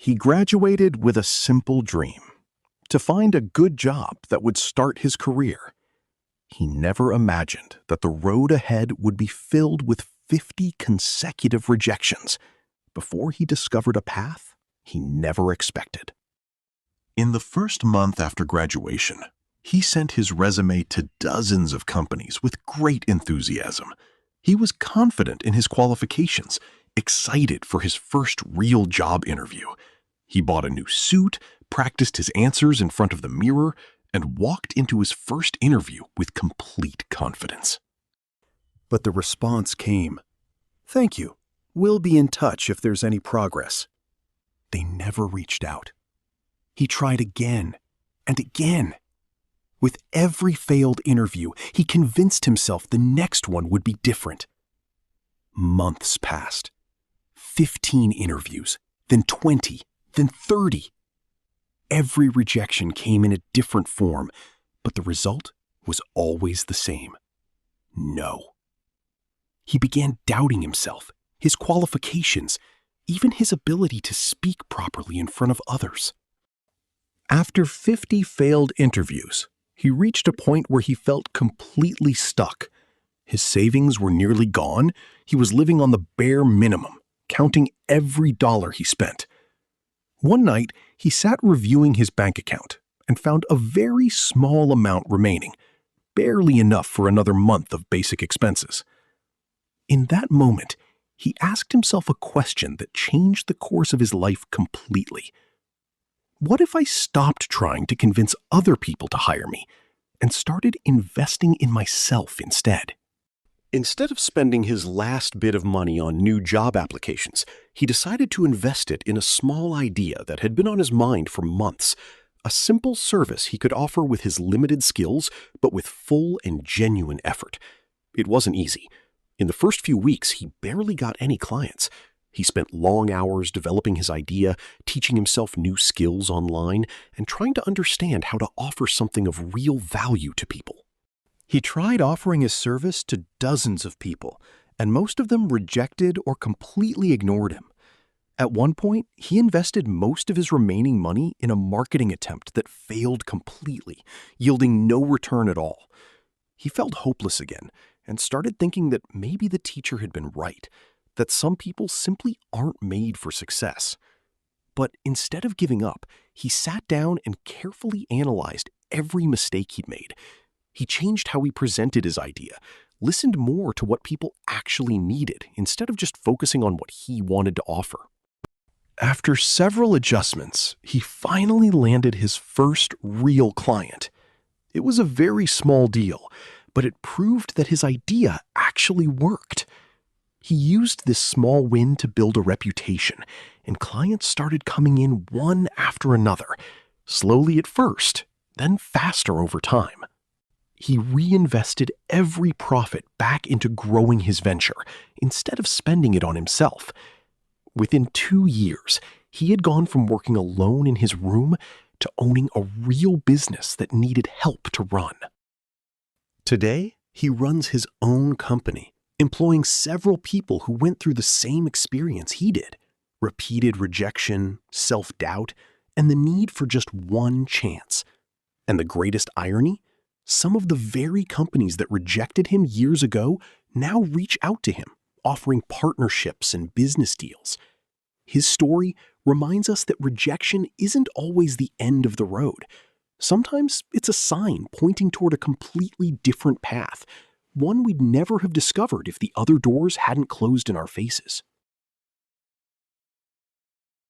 He graduated with a simple dream: to find a good job that would start his career. He never imagined that the road ahead would be filled with 50 consecutive rejections before he discovered a path he never expected. In the first month after graduation, he sent his resume to dozens of companies with great enthusiasm. He was confident in his qualifications, excited for his first real job interview. He bought a new suit, practiced his answers in front of the mirror, and walked into his first interview with complete confidence. But the response came: "Thank you. We'll be in touch if there's any progress." They never reached out. He tried again and again. With every failed interview, he convinced himself the next one would be different. Months passed. 15 interviews, then 20, then 30. Every rejection came in a different form, but the result was always the same: no. He began doubting himself, his qualifications, even his ability to speak properly in front of others. After 50 failed interviews, he reached a point where he felt completely stuck. His savings were nearly gone. He was living on the bare minimum, counting every dollar he spent. One night, he sat reviewing his bank account and found a very small amount remaining, barely enough for another month of basic expenses. In that moment, he asked himself a question that changed the course of his life completely. What if I stopped trying to convince other people to hire me and started investing in myself instead? Instead of spending his last bit of money on new job applications, he decided to invest it in a small idea that had been on his mind for months: a simple service he could offer with his limited skills, but with full and genuine effort. It wasn't easy. In the first few weeks, he barely got any clients. He spent long hours developing his idea, teaching himself new skills online, and trying to understand how to offer something of real value to people. He tried offering his service to dozens of people, and most of them rejected or completely ignored him. At one point, he invested most of his remaining money in a marketing attempt that failed completely, yielding no return at all. He felt hopeless again and started thinking that maybe the teacher had been right, that some people simply aren't made for success. But instead of giving up, he sat down and carefully analyzed every mistake he'd made. He changed how he presented his idea, listened more to what people actually needed instead of just focusing on what he wanted to offer. After several adjustments, he finally landed his first real client. It was a very small deal, but it proved that his idea actually worked. He used this small win to build a reputation, and clients started coming in one after another, slowly at first, then faster over time. He reinvested every profit back into growing his venture instead of spending it on himself. Within 2 years, he had gone from working alone in his room to owning a real business that needed help to run. Today, he runs his own company, employing several people who went through the same experience he did: repeated rejection, self-doubt, and the need for just one chance. And the greatest irony? Some of the very companies that rejected him years ago now reach out to him, offering partnerships and business deals. His story reminds us that rejection isn't always the end of the road. Sometimes it's a sign pointing toward a completely different path, one we'd never have discovered if the other doors hadn't closed in our faces.